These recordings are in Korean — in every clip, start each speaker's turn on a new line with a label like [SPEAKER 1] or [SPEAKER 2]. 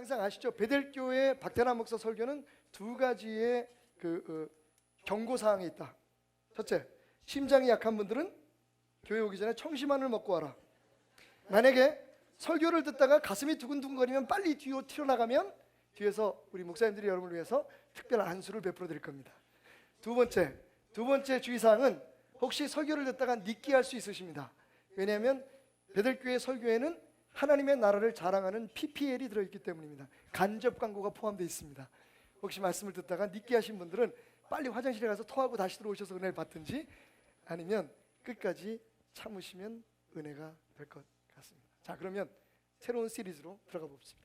[SPEAKER 1] 항상 아시죠? 베델교회 박태남 목사 설교는 두 가지의 경고 사항이 있다. 첫째, 심장이 약한 분들은 교회 오기 전에 청심환을 먹고 와라. 만약에 설교를 듣다가 가슴이 두근두근거리면 빨리 뒤로 튀어나가면 뒤에서 우리 목사님들이 여러분을 위해서 특별한 안수를 베풀어 드릴 겁니다. 두 번째 주의사항은 혹시 설교를 듣다가 느끼할 수 있으십니다. 왜냐하면 베델교회 설교에는 하나님의 나라를 자랑하는 PPL이 들어있기 때문입니다. 간접 광고가 포함되어 있습니다. 혹시 말씀을 듣다가 느끼하신 분들은 빨리 화장실에 가서 토하고 다시 들어오셔서 은혜를 받든지 아니면 끝까지 참으시면 은혜가 될 것 같습니다. 자, 그러면 새로운 시리즈로 들어가 봅시다.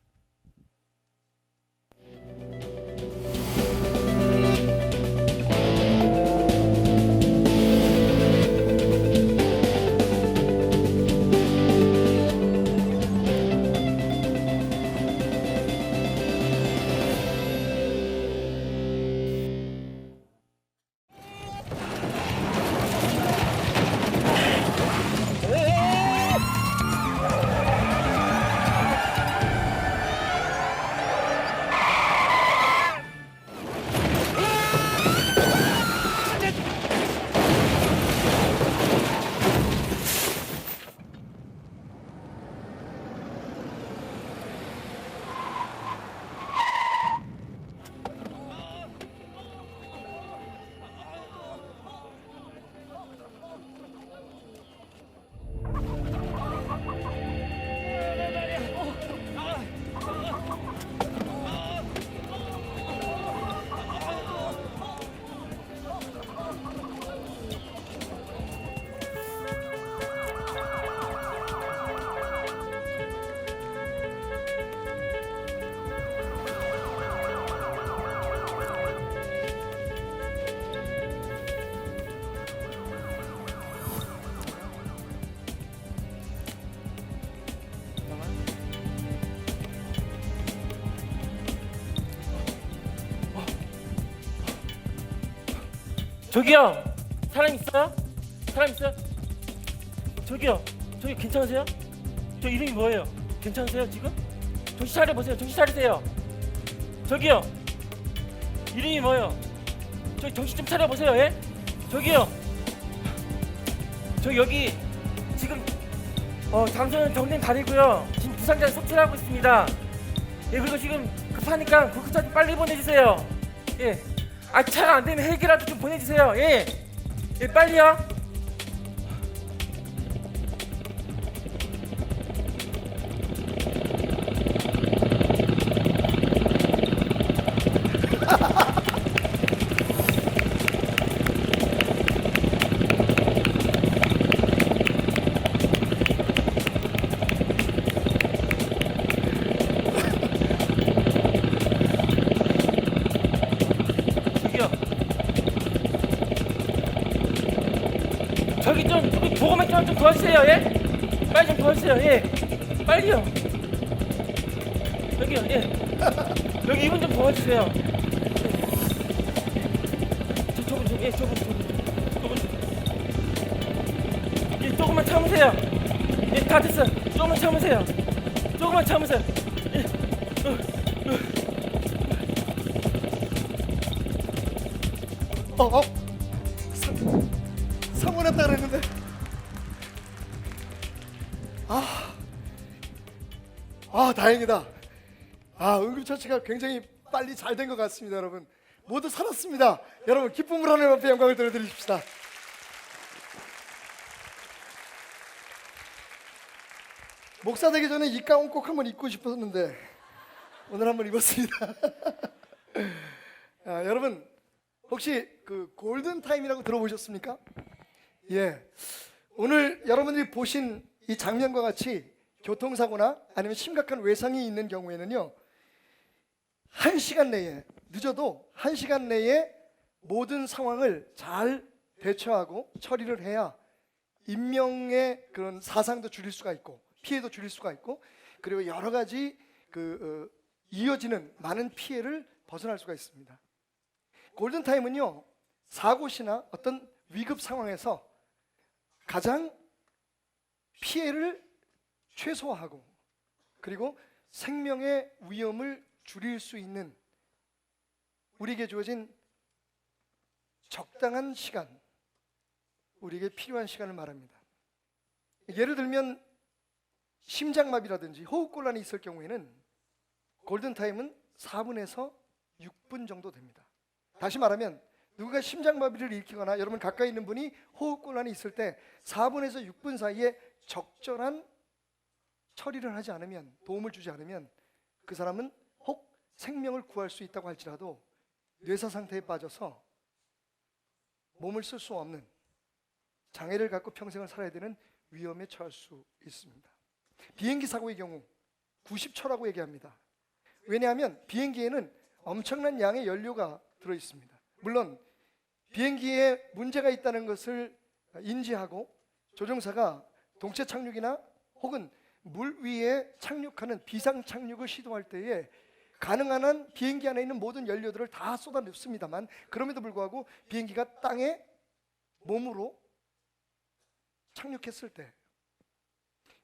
[SPEAKER 2] 저기요, 사람 있어요? 사람 있어요? 저기요, 저기 괜찮으세요? 저 이름이 뭐예요? 괜찮으세요 지금? 정신 차려보세요. 정신 차리세요. 저기요, 이름이 뭐예요? 저 정신 좀 차려보세요. 예? 저기요, 저 여기 지금 장소는 정된 다리고요. 지금 부상자 속출하고 있습니다. 예, 그리고 지금 급하니까 구급차 좀 빨리 보내주세요. 예. 아, 차가 안 되면 헬기라도 좀 보내주세요. 예, 예, 빨리요. 저기 보고만 좀 도와주세요. 예? 빨리 좀 도와주세요. 예, 빨리요. 여기요. 예, 여기 이분 좀 도와주세요. 저분 좀, 예, 저분 예, 조금만 참으세요. 예, 다 됐어요. 조금만 참으세요. 조금만 참으세요. 예.
[SPEAKER 1] 사고났다 그랬는데 다행이다. 응급처치가 굉장히 빨리 잘 된 것 같습니다. 여러분 모두 살았습니다. 여러분 기쁨으로 하나님 앞에 영광을 돌려드리십시다. 목사 되기 전에 이 가운 꼭 한번 입고 싶었는데 오늘 한번 입었습니다. 여러분 혹시 그 골든타임이라고 들어보셨습니까? 예, 오늘 여러분들이 보신 이 장면과 같이 교통사고나 아니면 심각한 외상이 있는 경우에는요 1시간 내에, 늦어도 1시간 내에 모든 상황을 잘 대처하고 처리를 해야 인명의 그런 사상도 줄일 수가 있고 피해도 줄일 수가 있고 그리고 여러 가지 이어지는 많은 피해를 벗어날 수가 있습니다. 골든타임은요 사고 시나 어떤 위급 상황에서 가장 피해를 최소화하고 그리고 생명의 위험을 줄일 수 있는 우리에게 주어진 적당한 시간, 우리에게 필요한 시간을 말합니다. 예를 들면 심장마비라든지 호흡곤란이 있을 경우에는 골든타임은 4분에서 6분 정도 됩니다. 다시 말하면 누군가 심장마비를 일으키거나 여러분 가까이 있는 분이 호흡곤란이 있을 때 4분에서 6분 사이에 적절한 처리를 하지 않으면, 도움을 주지 않으면 그 사람은 혹 생명을 구할 수 있다고 할지라도 뇌사 상태에 빠져서 몸을 쓸 수 없는 장애를 갖고 평생을 살아야 되는 위험에 처할 수 있습니다. 비행기 사고의 경우 90초라고 얘기합니다. 왜냐하면 비행기에는 엄청난 양의 연료가 들어 있습니다. 물론 비행기에 문제가 있다는 것을 인지하고 조종사가 동체 착륙이나 혹은 물 위에 착륙하는 비상 착륙을 시도할 때에 가능한 한 비행기 안에 있는 모든 연료들을 다 쏟아냈습니다만, 그럼에도 불구하고 비행기가 땅에 몸으로 착륙했을 때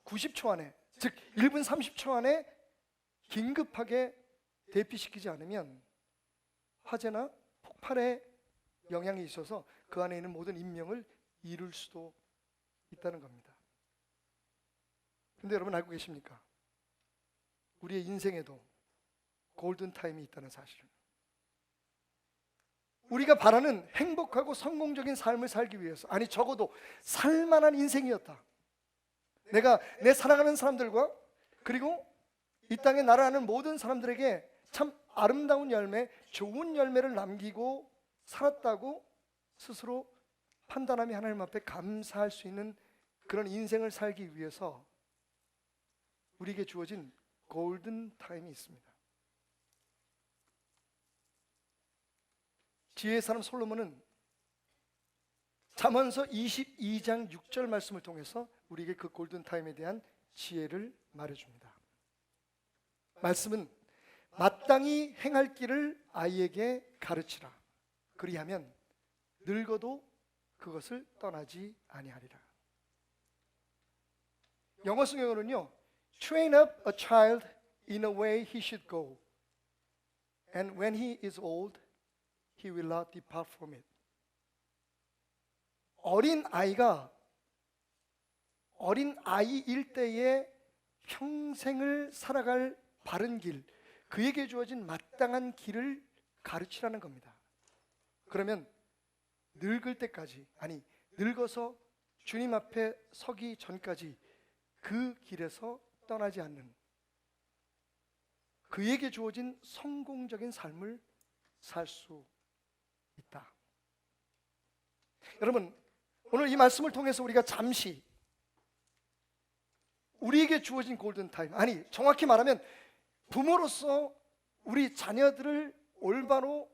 [SPEAKER 1] 90초 안에, 즉 1분 30초 안에 긴급하게 대피시키지 않으면 화재나 폭발의 영향이 있어서 그 안에 있는 모든 인명을 잃을 수도 있다는 겁니다. 근데 여러분 알고 계십니까? 우리의 인생에도 골든타임이 있다는 사실을. 우리가 바라는 행복하고 성공적인 삶을 살기 위해서, 아니 적어도 살만한 인생이었다. 내가 내 사랑하는 사람들과 그리고 이 땅에 나를 아는 모든 사람들에게 참 아름다운 열매, 좋은 열매를 남기고 살았다고 스스로 판단하며 하나님 앞에 감사할 수 있는 그런 인생을 살기 위해서 우리에게 주어진 골든타임이 있습니다. 지혜의 사람 솔로몬은 잠언서 22장 6절 말씀을 통해서 우리에게 그 골든타임에 대한 지혜를 말해줍니다. 말씀은 마땅히 행할 길을 아이에게 가르치라. 그리하면 늙어도 그것을 떠나지 아니하리라. 영어 성경으로는요, Train up a child in a way he should go, and when he is old, he will not depart from it. 어린 아이일 때에 평생을 살아갈 바른 길, 그에게 주어진 마땅한 길을 가르치라는 겁니다. 그러면 늙을 때까지, 아니 늙어서 주님 앞에 서기 전까지 그 길에서 떠나지 않는, 그에게 주어진 성공적인 삶을 살 수 있다. 여러분, 오늘 이 말씀을 통해서 우리가 잠시 우리에게 주어진 골든타임, 아니 정확히 말하면 부모로서 우리 자녀들을 올바로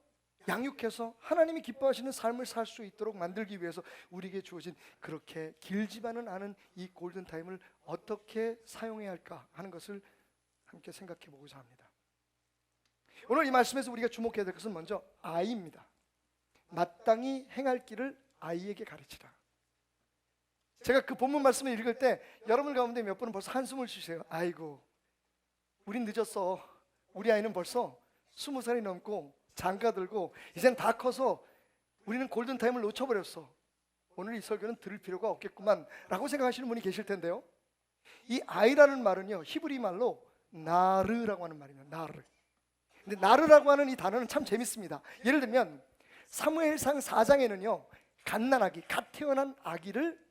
[SPEAKER 1] 양육해서 하나님이 기뻐하시는 삶을 살 수 있도록 만들기 위해서 우리에게 주어진 그렇게 길지만은 않은 이 골든타임을 어떻게 사용해야 할까 하는 것을 함께 생각해 보고자 합니다. 오늘 이 말씀에서 우리가 주목해야 될 것은 먼저 아이입니다. 마땅히 행할 길을 아이에게 가르치라. 제가 그 본문 말씀을 읽을 때 여러분 가운데 몇 분은 벌써 한숨을 쉬세요. 아이고, 우린 늦었어. 우리 아이는 벌써 20살이 넘고 장가 들고 이젠 다 커서 우리는 골든타임을 놓쳐버렸어. 오늘 이 설교는 들을 필요가 없겠구만 라고 생각하시는 분이 계실 텐데요, 이 아이라는 말은요, 히브리 말로 나르라고 하는 말이에요. 나르. 근데 나르라고 하는 이 단어는 참 재밌습니다. 예를 들면 사무엘상 4장에는요 갓난아기, 갓 태어난 아기를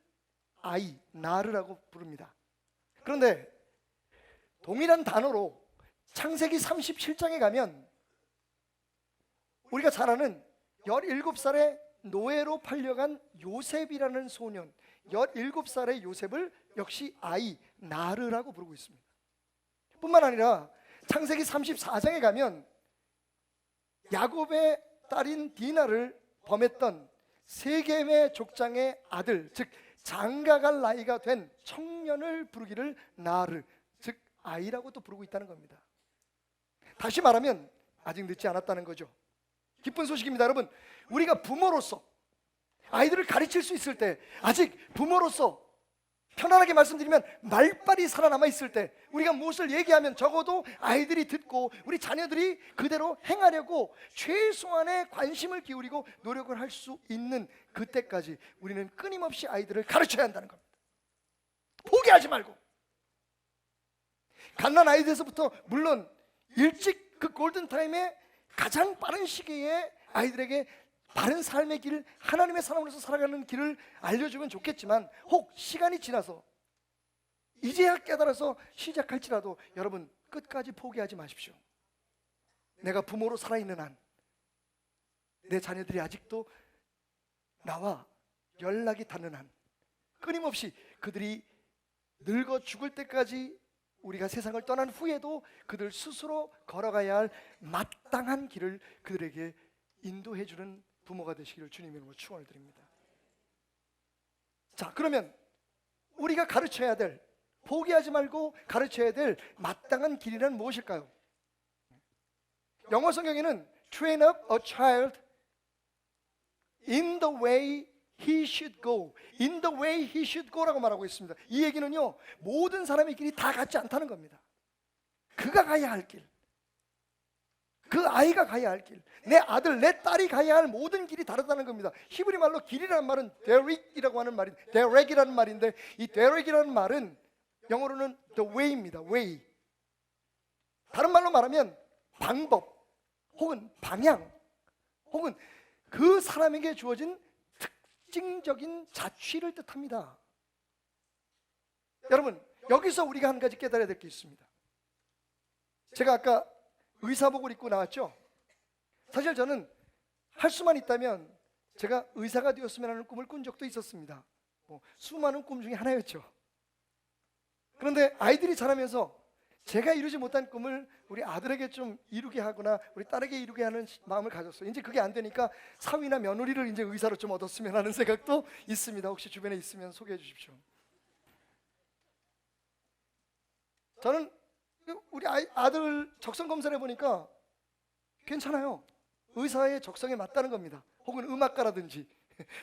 [SPEAKER 1] 아이, 나르라고 부릅니다. 그런데 동일한 단어로 창세기 37장에 가면 우리가 잘 아는 17살의 노예로 팔려간 요셉이라는 소년, 17살의 요셉을 역시 아이, 나르라고 부르고 있습니다. 뿐만 아니라 창세기 34장에 가면 야곱의 딸인 디나를 범했던 세겜의 족장의 아들, 즉 장가갈 나이가 된 청년을 부르기를 나르, 즉 아이라고 또 부르고 있다는 겁니다. 다시 말하면 아직 늦지 않았다는 거죠. 기쁜 소식입니다. 여러분, 우리가 부모로서 아이들을 가르칠 수 있을 때, 아직 부모로서 편안하게 말씀드리면 말빨이 살아남아 있을 때 우리가 무엇을 얘기하면 적어도 아이들이 듣고 우리 자녀들이 그대로 행하려고 최소한의 관심을 기울이고 노력을 할 수 있는 그때까지 우리는 끊임없이 아이들을 가르쳐야 한다는 겁니다. 포기하지 말고. 갓난 아이들에서부터 물론 일찍 그 골든타임에 가장 빠른 시기에 아이들에게 바른 삶의 길, 하나님의 사람으로서 살아가는 길을 알려주면 좋겠지만 혹 시간이 지나서 이제야 깨달아서 시작할지라도 여러분 끝까지 포기하지 마십시오. 내가 부모로 살아있는 한 내 자녀들이 아직도 나와 연락이 닿는 한 끊임없이 그들이 늙어 죽을 때까지 우리가 세상을 떠난 후에도 그들 스스로 걸어가야 할 마땅한 길을 그들에게 인도해주는 부모가 되시기를 주님의 이름으로 축원을 드립니다. 자, 그러면 우리가 가르쳐야 될, 포기하지 말고 가르쳐야 될 마땅한 길이란 무엇일까요? 영어 성경에는 train up a child in the way he should go, in the way he should go라고 말하고 있습니다. 이 얘기는요, 모든 사람의 길이 다 같지 않다는 겁니다. 그가 가야 할 길, 그 아이가 가야 할 길, 내 아들, 내 딸이 가야 할 모든 길이 다르다는 겁니다. 히브리 말로 길이라는 말은 데렉이라고 하는 말인, 데렉이라는 말인데 이 데렉이라는 말은 영어로는 the way입니다. way. 다른 말로 말하면 방법 혹은 방향 혹은 그 사람에게 주어진 특징적인 자취를 뜻합니다. 여러분, 여기서 우리가 한 가지 깨달아야 될 게 있습니다. 제가 아까 의사복을 입고 나왔죠? 사실 저는 할 수만 있다면 제가 의사가 되었으면 하는 꿈을 꾼 적도 있었습니다. 수많은 꿈 중에 하나였죠. 그런데 아이들이 자라면서 제가 이루지 못한 꿈을 우리 아들에게 좀 이루게 하거나 우리 딸에게 이루게 하는 마음을 가졌어요. 이제 그게 안 되니까 사위나 며느리를 이제 의사로 좀 얻었으면 하는 생각도 있습니다. 혹시 주변에 있으면 소개해 주십시오. 저는 우리 아들 적성 검사를 해보니까 괜찮아요. 의사의 적성에 맞다는 겁니다. 혹은 음악가라든지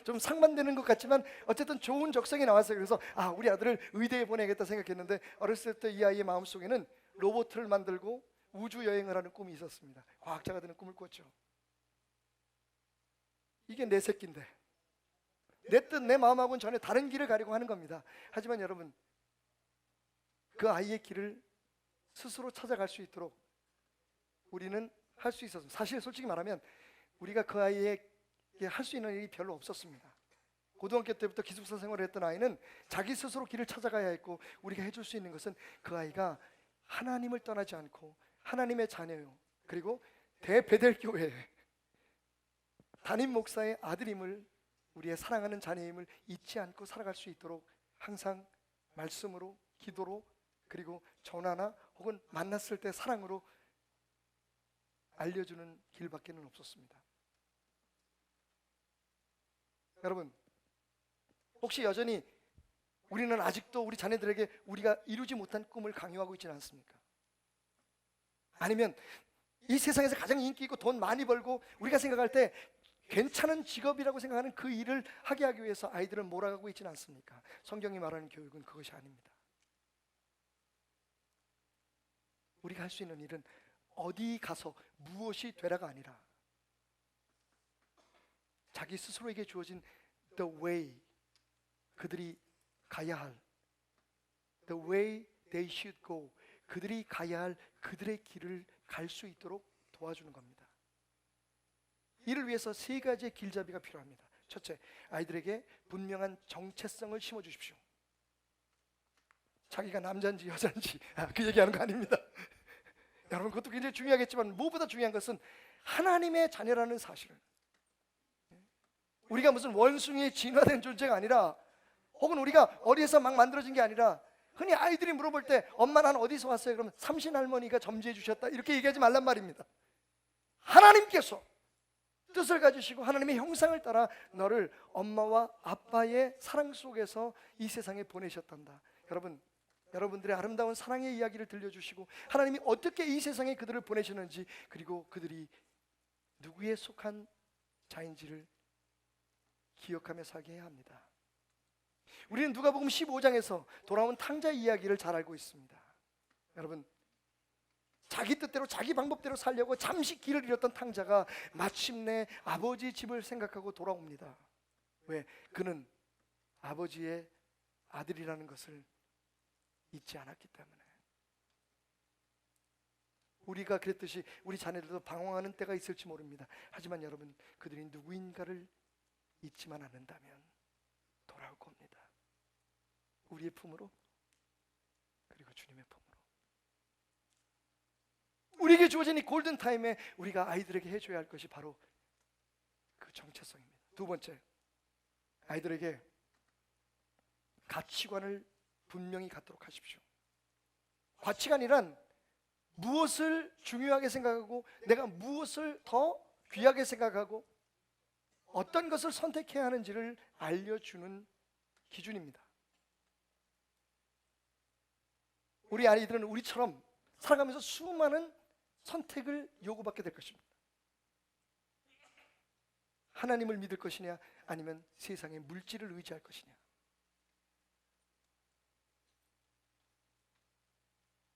[SPEAKER 1] 좀 상반되는 것 같지만 어쨌든 좋은 적성이 나왔어요. 그래서 우리 아들을 의대에 보내야겠다 생각했는데 어렸을 때 이 아이의 마음속에는 로봇을 만들고 우주 여행을 하는 꿈이 있었습니다. 과학자가 되는 꿈을 꿨죠. 이게 내 새끼인데 내 뜻, 내 마음하고는 전혀 다른 길을 가려고 하는 겁니다. 하지만 여러분, 그 아이의 길을 스스로 찾아갈 수 있도록 우리는 할 수 있었습니다. 사실 솔직히 말하면 우리가 그 아이에게 할 수 있는 일이 별로 없었습니다. 고등학교 때부터 기숙사 생활을 했던 아이는 자기 스스로 길을 찾아가야 했고 우리가 해줄 수 있는 것은 그 아이가 하나님을 떠나지 않고 하나님의 자녀요, 그리고 대베델교회 담임 목사의 아들임을, 우리의 사랑하는 자녀임을 잊지 않고 살아갈 수 있도록 항상 말씀으로, 기도로, 그리고 전화나 혹은 만났을 때 사랑으로 알려주는 길밖에는 없었습니다. 여러분, 혹시 여전히 우리는 아직도 우리 자녀들에게 우리가 이루지 못한 꿈을 강요하고 있지는 않습니까? 아니면 이 세상에서 가장 인기 있고 돈 많이 벌고 우리가 생각할 때 괜찮은 직업이라고 생각하는 그 일을 하게 하기 위해서 아이들을 몰아가고 있지는 않습니까? 성경이 말하는 교육은 그것이 아닙니다. 우리가 할 수 있는 일은 어디 가서 무엇이 되라가 아니라 자기 스스로에게 주어진 the way, 그들이 가야 할 the way they should go, 그들이 가야 할 그들의 길을 갈 수 있도록 도와주는 겁니다. 이를 위해서 세 가지의 길잡이가 필요합니다. 첫째, 아이들에게 분명한 정체성을 심어주십시오. 자기가 남자인지 여자인지 그 얘기하는 거 아닙니다. 여러분, 그것도 굉장히 중요하겠지만 무엇보다 중요한 것은 하나님의 자녀라는 사실을, 우리가 무슨 원숭이의 진화된 존재가 아니라 혹은 우리가 어디에서 막 만들어진 게 아니라, 흔히 아이들이 물어볼 때 엄마 난 어디서 왔어요? 그러면 삼신 할머니가 점지해 주셨다, 이렇게 얘기하지 말란 말입니다. 하나님께서 뜻을 가지시고 하나님의 형상을 따라 너를 엄마와 아빠의 사랑 속에서 이 세상에 보내셨단다. 여러분, 여러분들의 아름다운 사랑의 이야기를 들려주시고 하나님이 어떻게 이 세상에 그들을 보내셨는지, 그리고 그들이 누구에 속한 자인지를 기억하며 살게 해야 합니다. 우리는 누가복음 15장에서 돌아온 탕자 이야기를 잘 알고 있습니다. 여러분, 자기 뜻대로 자기 방법대로 살려고 잠시 길을 잃었던 탕자가 마침내 아버지 집을 생각하고 돌아옵니다. 왜? 그는 아버지의 아들이라는 것을 잊지 않았기 때문에. 우리가 그랬듯이 우리 자녀들도 방황하는 때가 있을지 모릅니다. 하지만 여러분, 그들이 누구인가를 잊지만 않는다면 돌아올 겁니다. 우리의 품으로, 그리고 주님의 품으로. 우리에게 주어진 이 골든타임에 우리가 아이들에게 해줘야 할 것이 바로 그 정체성입니다. 두 번째, 아이들에게 가치관을 분명히 갖도록 하십시오. 가치관이란 무엇을 중요하게 생각하고 내가 무엇을 더 귀하게 생각하고 어떤 것을 선택해야 하는지를 알려주는 기준입니다. 우리 아이들은 우리처럼 살아가면서 수많은 선택을 요구받게 될 것입니다. 하나님을 믿을 것이냐, 아니면 세상의 물질을 의지할 것이냐.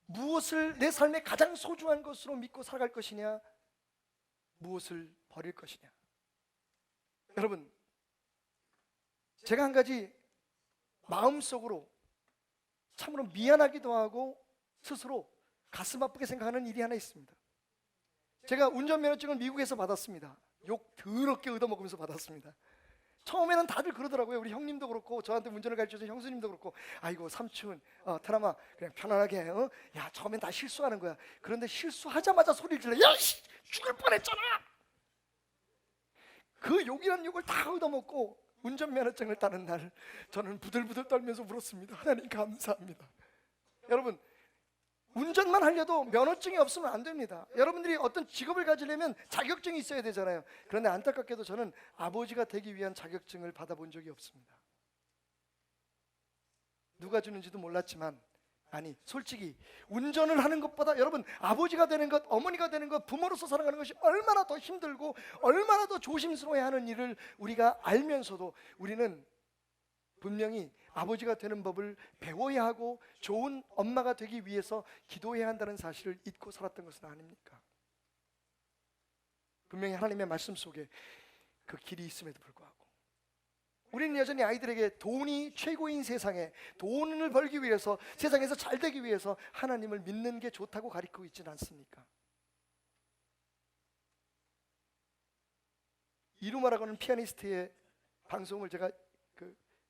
[SPEAKER 1] 무엇을 내 삶의 가장 소중한 것으로 믿고 살아갈 것이냐, 무엇을 버릴 것이냐. 여러분, 제가 한 가지 마음속으로 참으로 미안하기도 하고 스스로 가슴 아프게 생각하는 일이 하나 있습니다. 제가 운전면허증을 미국에서 받았습니다. 욕 더럽게 얻어먹으면서 받았습니다. 처음에는 다들 그러더라고요. 우리 형님도 그렇고 저한테 운전을 가르쳐준 형수님도 그렇고, 아이고 삼촌, 테라마 그냥 편안하게, 야 처음엔 다 실수하는 거야. 그런데 실수하자마자 소리를 질러. 야 씨, 죽을 뻔했잖아. 그 욕이란 욕을 다 얻어먹고 운전면허증을 따는 날 저는 부들부들 떨면서 울었습니다. 하나님 감사합니다. 여러분, 운전만 하려도 면허증이 없으면 안 됩니다. 여러분들이 어떤 직업을 가지려면 자격증이 있어야 되잖아요. 그런데 안타깝게도 저는 아버지가 되기 위한 자격증을 받아본 적이 없습니다. 누가 주는지도 몰랐지만, 아니 솔직히 운전을 하는 것보다 여러분, 아버지가 되는 것, 어머니가 되는 것, 부모로서 살아가는 것이 얼마나 더 힘들고 얼마나 더 조심스러워야 하는 일을 우리가 알면서도 우리는 분명히 아버지가 되는 법을 배워야 하고 좋은 엄마가 되기 위해서 기도해야 한다는 사실을 잊고 살았던 것은 아닙니까? 분명히 하나님의 말씀 속에 그 길이 있음에도 불구하고 우리는 여전히 아이들에게 돈이 최고인 세상에 돈을 벌기 위해서, 세상에서 잘 되기 위해서 하나님을 믿는 게 좋다고 가르치고 있지는 않습니까? 이루마라고 하는 피아니스트의 방송을 제가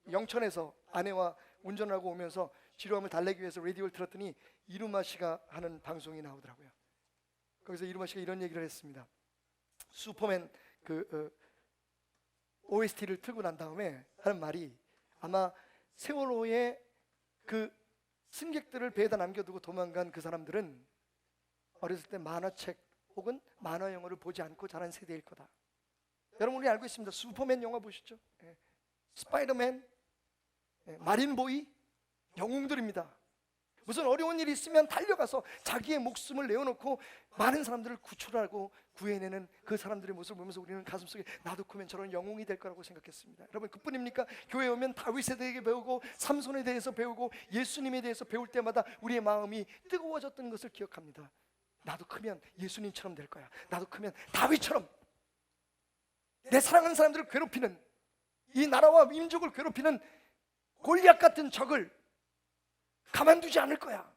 [SPEAKER 1] 영천에서 아내와 운전을 하고 오면서 지루함을 달래기 위해서 라디오를 틀었더니 이루마 씨가 하는 방송이 나오더라고요. 거기서 이루마 씨가 이런 얘기를 했습니다. 슈퍼맨 OST를 틀고 난 다음에 하는 말이, 아마 세월호의 그 승객들을 배에다 남겨두고 도망간 그 사람들은 어렸을 때 만화책 혹은 만화 영화를 보지 않고 자란 세대일 거다. 여러분, 우리 알고 있습니다. 슈퍼맨 영화 보시죠. 스파이더맨, 마린보이, 영웅들입니다. 무슨 어려운 일이 있으면 달려가서 자기의 목숨을 내어놓고 많은 사람들을 구출하고 구해내는 그 사람들의 모습을 보면서 우리는 가슴속에 나도 크면 저런 영웅이 될 거라고 생각했습니다. 여러분, 그뿐입니까? 교회에 오면 다윗에 대해 배우고 삼손에 대해서 배우고 예수님에 대해서 배울 때마다 우리의 마음이 뜨거워졌던 것을 기억합니다. 나도 크면 예수님처럼 될 거야. 나도 크면 다윗처럼 내 사랑하는 사람들을 괴롭히는, 이 나라와 민족을 괴롭히는 골리앗 같은 적을 가만두지 않을 거야.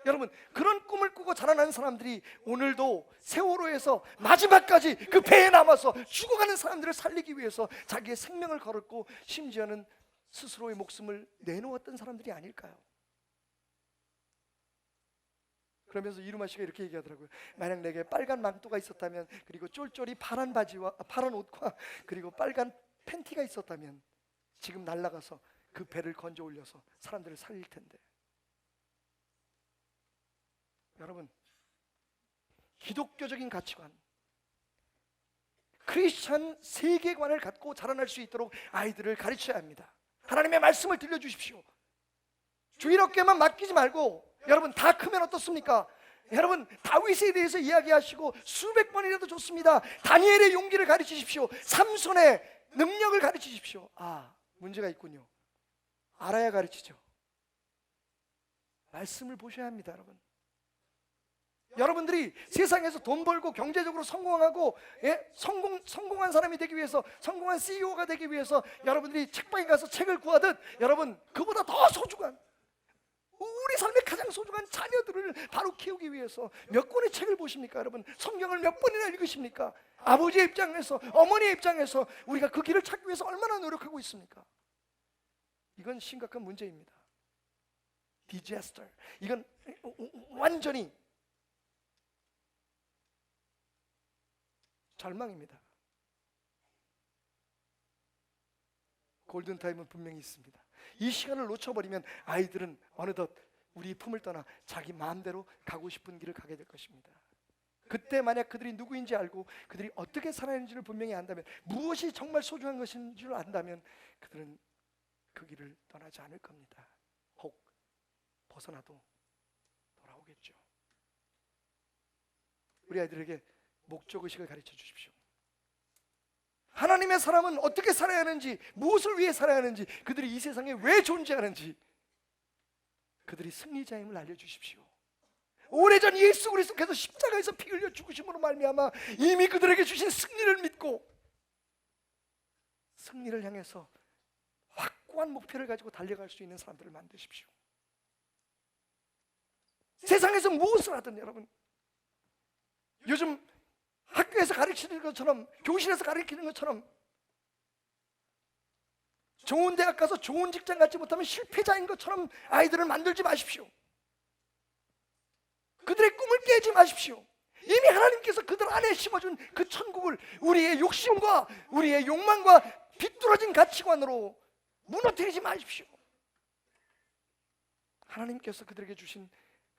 [SPEAKER 1] 여러분, 그런 꿈을 꾸고 자라나는 사람들이 오늘도 세월호에서 마지막까지 그 배에 남아서 죽어가는 사람들을 살리기 위해서 자기의 생명을 걸었고 심지어는 스스로의 목숨을 내놓았던 사람들이 아닐까요? 그러면서 이루마 씨가 이렇게 얘기하더라고요. 만약 내게 빨간 망토가 있었다면, 그리고 쫄쫄이 파란 바지와 파란 옷과 그리고 빨간 팬티가 있었다면 지금 날아가서 그 배를 건져 올려서 사람들을 살릴 텐데. 여러분, 기독교적인 가치관, 크리스찬 세계관을 갖고 자라날 수 있도록 아이들을 가르쳐야 합니다. 하나님의 말씀을 들려주십시오. 주일학교만 맡기지 말고, 여러분 다 크면 어떻습니까? 여러분, 다윗에 대해서 이야기하시고 수백 번이라도 좋습니다. 다니엘의 용기를 가르치십시오. 삼손의 능력을 가르치십시오. 문제가 있군요. 알아야 가르치죠. 말씀을 보셔야 합니다, 여러분. 여러분들이 세상에서 돈 벌고 경제적으로 성공하고 성공한 사람이 되기 위해서, 성공한 CEO가 되기 위해서 여러분들이 책방에 가서 책을 구하듯, 여러분 그보다 더 소중한, 우리 삶의 가장 소중한 자녀들을 바로 키우기 위해서 몇 권의 책을 보십니까? 여러분 성경을 몇 번이나 읽으십니까? 아버지의 입장에서, 어머니의 입장에서 우리가 그 길을 찾기 위해서 얼마나 노력하고 있습니까? 이건 심각한 문제입니다. 디자스터. 이건 완전히 절망입니다. 골든타임은 분명히 있습니다. 이 시간을 놓쳐버리면 아이들은 어느덧 우리 품을 떠나 자기 마음대로 가고 싶은 길을 가게 될 것입니다. 그때 만약 그들이 누구인지 알고 그들이 어떻게 살아야하는지를 분명히 안다면, 무엇이 정말 소중한 것인 줄 안다면 그들은 그 길을 떠나지 않을 겁니다. 혹 벗어나도 돌아오겠죠. 우리 아이들에게 목적의식을 가르쳐 주십시오. 하나님의 사람은 어떻게 살아야 하는지, 무엇을 위해 살아야 하는지, 그들이 이 세상에 왜 존재하는지, 그들이 승리자임을 알려주십시오. 오래전 예수 그리스도께서 십자가에서 피 흘려 죽으심으로 말미암아 이미 그들에게 주신 승리를 믿고 승리를 향해서 확고한 목표를 가지고 달려갈 수 있는 사람들을 만드십시오. 세상에서 무엇을 하든 여러분, 요즘 학교에서 가르치는 것처럼, 교실에서 가르치는 것처럼 좋은 대학 가서 좋은 직장 갖지 못하면 실패자인 것처럼 아이들을 만들지 마십시오. 그들의 꿈을 깨지 마십시오. 이미 하나님께서 그들 안에 심어준 그 천국을 우리의 욕심과 우리의 욕망과 비뚤어진 가치관으로 무너뜨리지 마십시오. 하나님께서 그들에게 주신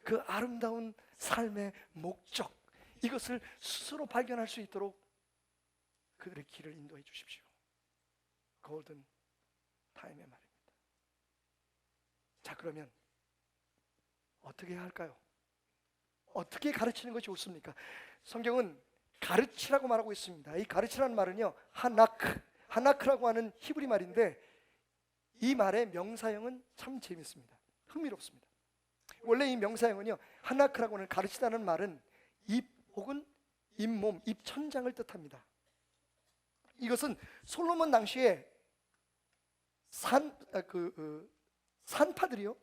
[SPEAKER 1] 그 아름다운 삶의 목적, 이것을 스스로 발견할 수 있도록 그들의 길을 인도해 주십시오. 골든 타임의 말입니다. 자, 그러면 어떻게 해야 할까요? 어떻게 가르치는 것이 옳습니까? 성경은 가르치라고 말하고 있습니다. 이 가르치라는 말은요, 하나크라고 하는 히브리 말인데, 이 말의 명사형은 참 재밌습니다. 흥미롭습니다. 원래 이 명사형은요, 하나크라고 하는 가르치다는 말은 입 혹은 잇몸, 입천장을 뜻합니다. 이것은 솔로몬 당시에 산파들이요,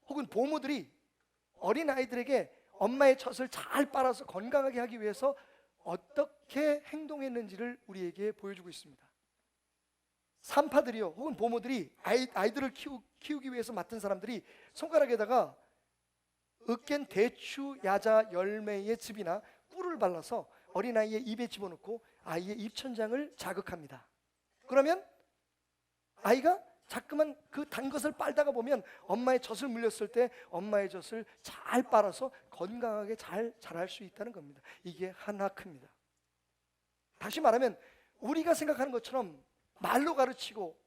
[SPEAKER 1] 혹은 보모들이 어린 아이들에게 엄마의 젖을 잘 빨아서 건강하게 하기 위해서 어떻게 행동했는지를 우리에게 보여주고 있습니다. 산파들이요, 혹은 보모들이 아이들을 키우기 위해서 맡은 사람들이 손가락에다가 으깬 대추, 야자, 열매의 즙이나 꿀을 발라서 어린아이의 입에 집어넣고 아이의 입천장을 자극합니다. 그러면 아이가 자꾸만 그 단 것을 빨다가 보면 엄마의 젖을 물렸을 때 엄마의 젖을 잘 빨아서 건강하게 잘 자랄 수 있다는 겁니다. 이게 하나크입니다. 다시 말하면 우리가 생각하는 것처럼 말로 가르치고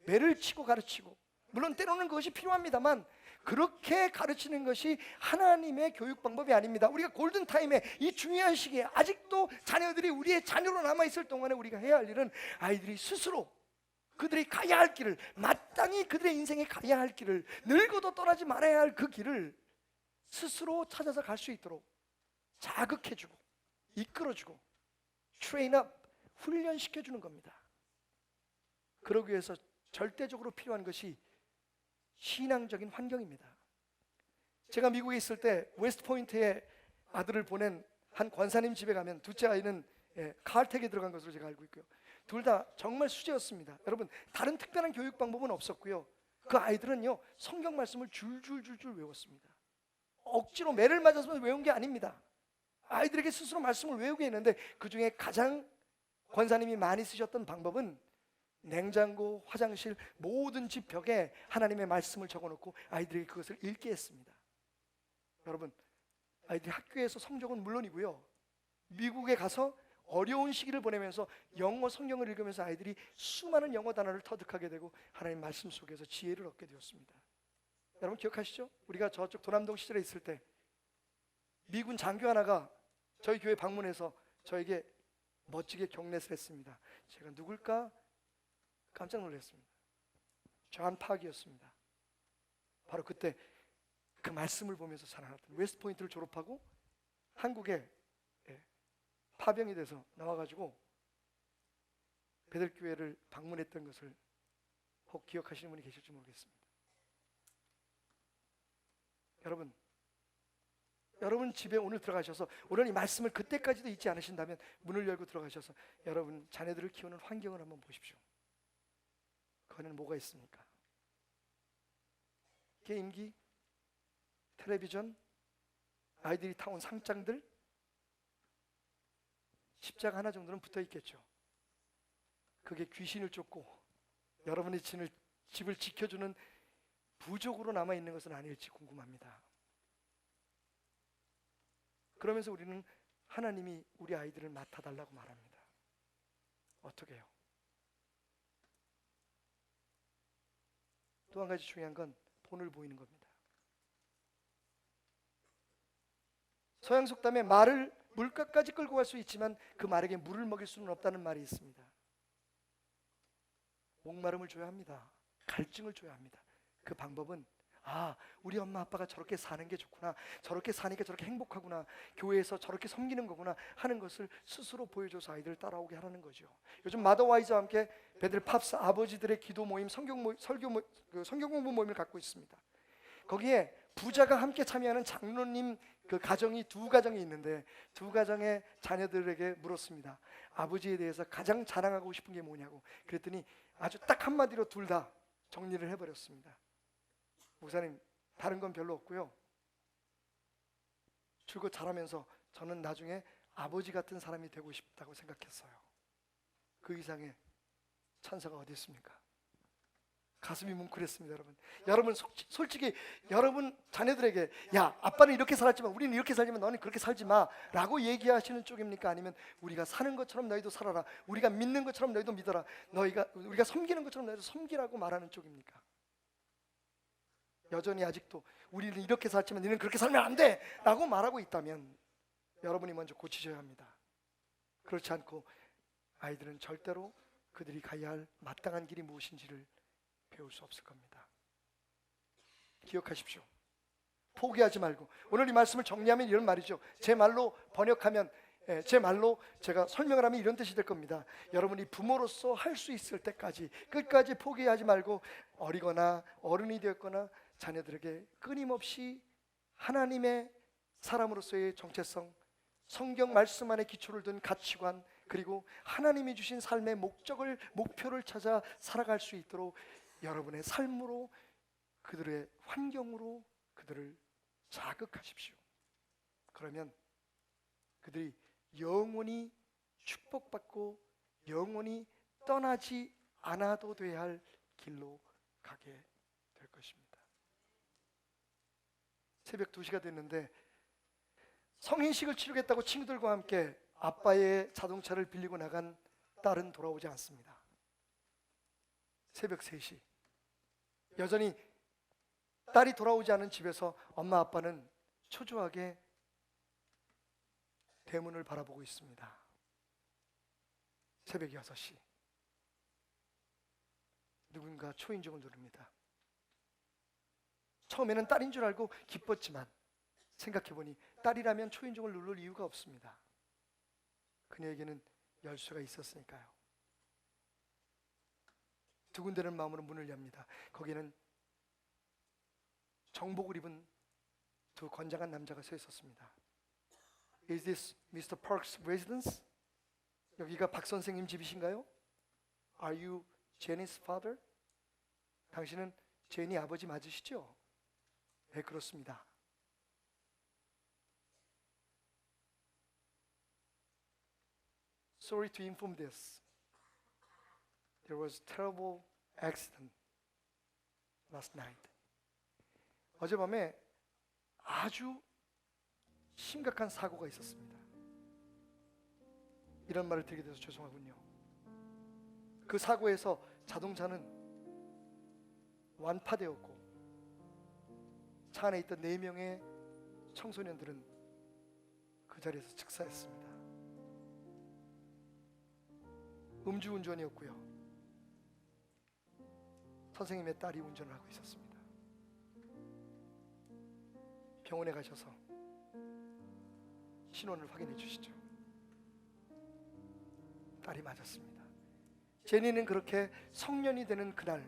[SPEAKER 1] 매를 치고 가르치고, 물론 때로는 그것이 필요합니다만 그렇게 가르치는 것이 하나님의 교육 방법이 아닙니다. 우리가 골든타임에 이 중요한 시기에 아직도 자녀들이 우리의 자녀로 남아있을 동안에 우리가 해야 할 일은 아이들이 스스로 그들이 가야 할 길을, 마땅히 그들의 인생에 가야 할 길을, 늙어도 떠나지 말아야 할 그 길을 스스로 찾아서 갈 수 있도록 자극해주고 이끌어주고 트레인업, 훈련시켜주는 겁니다. 그러기 위해서 절대적으로 필요한 것이 신앙적인 환경입니다. 제가 미국에 있을 때 웨스트포인트에 아들을 보낸 한 권사님 집에 가면 둘째 아이는 칼텍에 들어간 것으로 제가 알고 있고요. 둘 다 정말 수재였습니다. 여러분, 다른 특별한 교육 방법은 없었고요. 그 아이들은요, 성경 말씀을 줄줄줄줄 외웠습니다. 억지로 매를 맞아서 외운 게 아닙니다. 아이들에게 스스로 말씀을 외우게 했는데, 그 중에 가장 권사님이 많이 쓰셨던 방법은 냉장고, 화장실, 모든 집 벽에 하나님의 말씀을 적어놓고 아이들에게 그것을 읽게 했습니다. 여러분, 아이들이 학교에서 성적은 물론이고요, 미국에 가서 어려운 시기를 보내면서 영어 성경을 읽으면서 아이들이 수많은 영어 단어를 터득하게 되고 하나님 말씀 속에서 지혜를 얻게 되었습니다. 여러분 기억하시죠? 우리가 저쪽 도남동 시절에 있을 때 미군 장교 하나가 저희 교회 방문해서 저에게 멋지게 경례를 했습니다. 제가 누굴까 깜짝 놀랐습니다. 존 팍이었습니다. 바로 그때 그 말씀을 보면서 자라났던 웨스트포인트를 졸업하고 한국에 파병이 돼서 나와가지고 베들교회를 방문했던 것을 혹 기억하시는 분이 계실지 모르겠습니다. 여러분 집에 오늘 들어가셔서 오늘 이 말씀을 그때까지도 잊지 않으신다면 문을 열고 들어가셔서 여러분 자녀들을 키우는 환경을 한번 보십시오. 그 안에는 뭐가 있습니까? 게임기, 텔레비전, 아이들이 타온 상장들, 십자가 하나 정도는 붙어 있겠죠. 그게 귀신을 쫓고 여러분의 집을 지켜주는 부족으로 남아있는 것은 아닐지 궁금합니다. 그러면서 우리는 하나님이 우리 아이들을 맡아달라고 말합니다. 어떻게 해요? 또 한 가지 중요한 건 본을 보이는 겁니다. 서양 속담에 말을 물가까지 끌고 갈 수 있지만 그 말에게 물을 먹일 수는 없다는 말이 있습니다. 목마름을 줘야 합니다. 갈증을 줘야 합니다. 그 방법은 우리 엄마 아빠가 저렇게 사는 게 좋구나, 저렇게 사니까 저렇게 행복하구나, 교회에서 저렇게 섬기는 거구나 하는 것을 스스로 보여줘서 아이들을 따라오게 하라는 거죠. 요즘 마더와이즈와 함께 베들 팝스 아버지들의 기도 모임, 성경 공부 모임을 갖고 있습니다. 거기에 부자가 함께 참여하는 장로님 그 가정이 두 가정이 있는데 두 가정의 자녀들에게 물었습니다. 아버지에 대해서 가장 자랑하고 싶은 게 뭐냐고. 그랬더니 아주 딱 한마디로 둘 다 정리를 해버렸습니다. 목사님, 다른 건 별로 없고요, 줄곧 자라면서 저는 나중에 아버지 같은 사람이 되고 싶다고 생각했어요. 그 이상의 찬사가 어디 있습니까? 가슴이 뭉클했습니다. 여러분 솔직히 여러분 자녀들에게 야, 아빠는 이렇게 살았지만 우리는 이렇게 살지만 너는 그렇게 살지 마 라고 얘기하시는 쪽입니까? 아니면 우리가 사는 것처럼 너희도 살아라, 우리가 믿는 것처럼 너희도 믿어라, 우리가 섬기는 것처럼 너희도 섬기라고 말하는 쪽입니까? 여전히 아직도 우리는 이렇게 살지만 너는 그렇게 살면 안 돼 라고 말하고 있다면 여러분이 먼저 고치셔야 합니다. 그렇지 않고 아이들은 절대로 그들이 가야 할 마땅한 길이 무엇인지를 배울 수 없을 겁니다. 기억하십시오. 포기하지 말고. 오늘 이 말씀을 정리하면 이런 말이죠. 제 말로 번역하면, 제 말로 제가 설명을 하면 이런 뜻이 될 겁니다. 여러분이 부모로서 할 수 있을 때까지 끝까지 포기하지 말고 어리거나 어른이 되었거나 자녀들에게 끊임없이 하나님의 사람으로서의 정체성, 성경 말씀 안에 기초를 둔 가치관, 그리고 하나님이 주신 삶의 목표를 찾아 살아갈 수 있도록 여러분의 삶으로, 그들의 환경으로 그들을 자극하십시오. 그러면 그들이 영원히 축복받고 영원히 떠나지 않아도 돼야 할 길로 가게 될 것입니다. 새벽 2시가 됐는데 성인식을 치르겠다고 친구들과 함께 아빠의 자동차를 빌리고 나간 딸은 돌아오지 않습니다. 새벽 3시 여전히 딸이 돌아오지 않은 집에서 엄마 아빠는 초조하게 대문을 바라보고 있습니다. 새벽 6시 누군가 초인종을 누릅니다. 처음에는 딸인 줄 알고 기뻤지만 생각해보니 딸이라면 초인종을 누를 이유가 없습니다. 그녀에게는 열쇠가 있었으니까요. 두근대는 마음으로 문을 엽니다. 거기에는 정복을 입은 두 건장한 남자가 서 있었습니다. Is this Mr. Park's residence? 여기가 박 선생님 집이신가요? Are you Jenny's father? 당신은 제니 아버지 맞으시죠? 네, 그렇습니다. Sorry to inform this. There was a terrible accident last night. 어젯밤에 아주 심각한 사고가 있었습니다. 이런 말을 드리게 돼서 죄송하군요. 그 사고에서 자동차는 완파되었고 차 안에 있던 4명의 청소년들은 그 자리에서 즉사했습니다. 음주운전이었고요. 선생님의 딸이 운전을 하고 있었습니다. 병원에 가셔서 신원을 확인해 주시죠. 딸이 맞았습니다. 제니는 그렇게 성년이 되는 그날,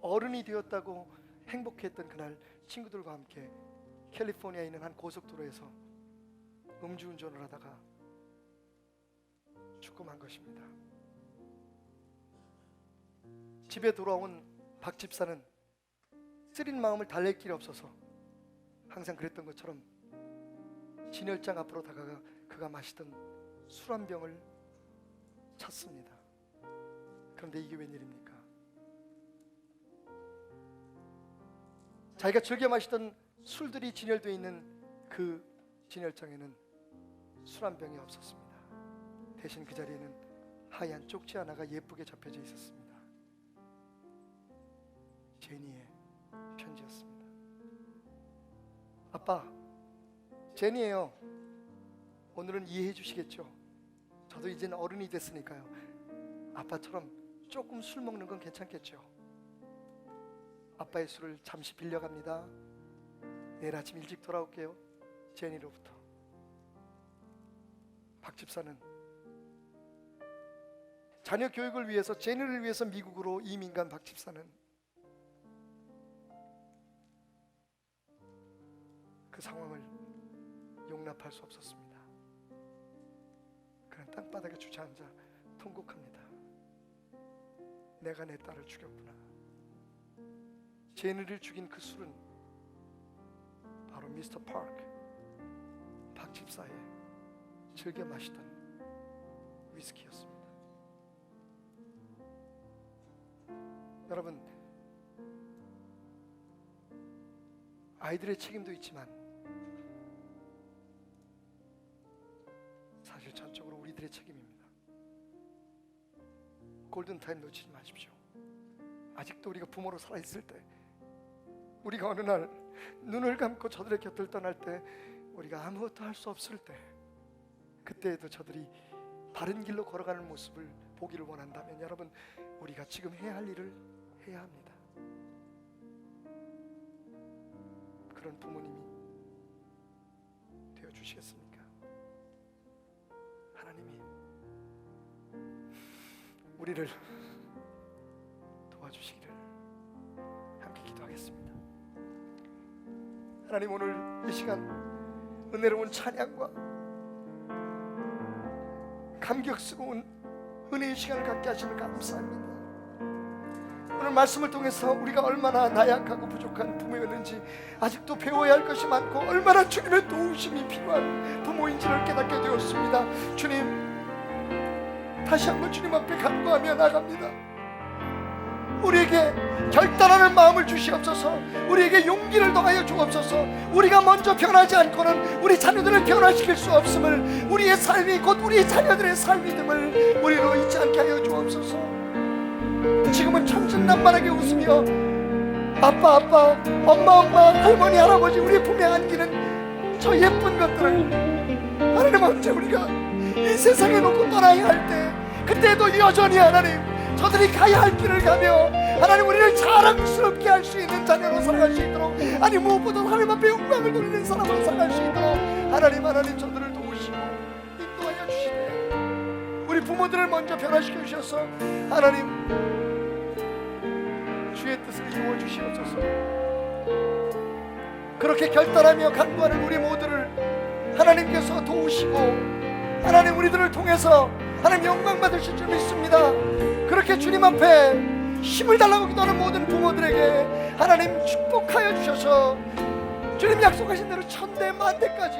[SPEAKER 1] 어른이 되었다고 행복했던 그날, 친구들과 함께 캘리포니아에 있는 한 고속도로에서 음주운전을 하다가 죽고 만 것입니다. 집에 돌아온 박 집사는 쓰린 마음을 달랠 길이 없어서 항상 그랬던 것처럼 진열장 앞으로 다가가 그가 마시던 술 한 병을 찼습니다. 그런데 이게 웬일입니까? 자기가 즐겨 마시던 술들이 진열되어 있는 그 진열장에는 술 한 병이 없었습니다. 대신 그 자리에는 하얀 쪽지 하나가 예쁘게 접혀져 있었습니다. 제니의 편지였습니다. 아빠, 제니예요. 오늘은 이해해 주시겠죠? 저도 이젠 어른이 됐으니까요. 아빠처럼 조금 술 먹는 건 괜찮겠죠? 아빠의 술을 잠시 빌려갑니다. 내일 아침 일찍 돌아올게요. 제니로부터. 박 집사는 자녀 교육을 위해서, 제니를 위해서 미국으로 이민 간 박 집사는 그 상황을 용납할 수 없었습니다. 그는 땅바닥에 주저앉아 통곡합니다. 내가 내 딸을 죽였구나. 제니를 죽인 그 술은 바로 미스터 파크, 박 집사의 즐겨 마시던 위스키였습니다. 여러분, 아이들의 책임도 있지만 사실 전적으로 우리들의 책임입니다. 골든타임 놓치지 마십시오. 아직도 우리가 부모로 살아있을 때, 우리가 어느 날 눈을 감고 저들의 곁을 떠날 때, 우리가 아무것도 할 수 없을 때, 그때에도 저들이 바른 길로 걸어가는 모습을 보기를 원한다면 여러분, 우리가 지금 해야 할 일을 해야 합니다. 그런 부모님이 되어주시겠습니까? 하나님이 우리를 도와주시기를 함께 기도하겠습니다. 하나님, 오늘 이 시간 은혜로운 찬양과 감격스러운 은혜의 시간을 갖게 하시는 감사합니다. 오늘 말씀을 통해서 우리가 얼마나 나약하고 부족한 부모였는지, 아직도 배워야 할 것이 많고 얼마나 주님의 도우심이 필요한 부모인지를 깨닫게 되었습니다. 주님, 다시 한번 주님 앞에 간구하며 나갑니다. 우리에게 결단하는 마음을 주시옵소서. 우리에게 용기를 더하여 주옵소서. 우리가 먼저 변하지 않고는 우리 자녀들을 변화시킬 수 없음을, 우리의 삶이 곧 우리 자녀들의 삶이 됨을 우리로 잊지 않게 하여 주옵소서. 지금은 천진난만하게 웃으며 아빠, 엄마, 할머니, 할아버지, 우리 품에 안기는 저 예쁜 것들을 하나님, 언제 우리가 이 세상에 놓고 떠나야 할 때, 그때도 여전히 하나님, 저들이 가야 할 길을 가며 하나님, 우리를 자랑스럽게 할 수 있는 자녀로 살아갈 수 있도록, 아니 무엇보다 하나님 앞에 영광을 돌리는 사람으로 살아갈 수 있도록 하나님 저들을 도우시고 인도하여 주시되, 우리 부모들을 먼저 변화시켜 주셔서 하나님 주의 뜻을 이루어 주시옵소서. 그렇게 결단하며 간구하는 우리 모두를 하나님께서 도우시고 하나님, 우리들을 통해서 하나님 영광 받으실 줄 믿습니다. 그렇게 주님 앞에 힘을 달라고 기도하는 모든 부모들에게 하나님 축복하여 주셔서 주님 약속하신 대로 천대 만대까지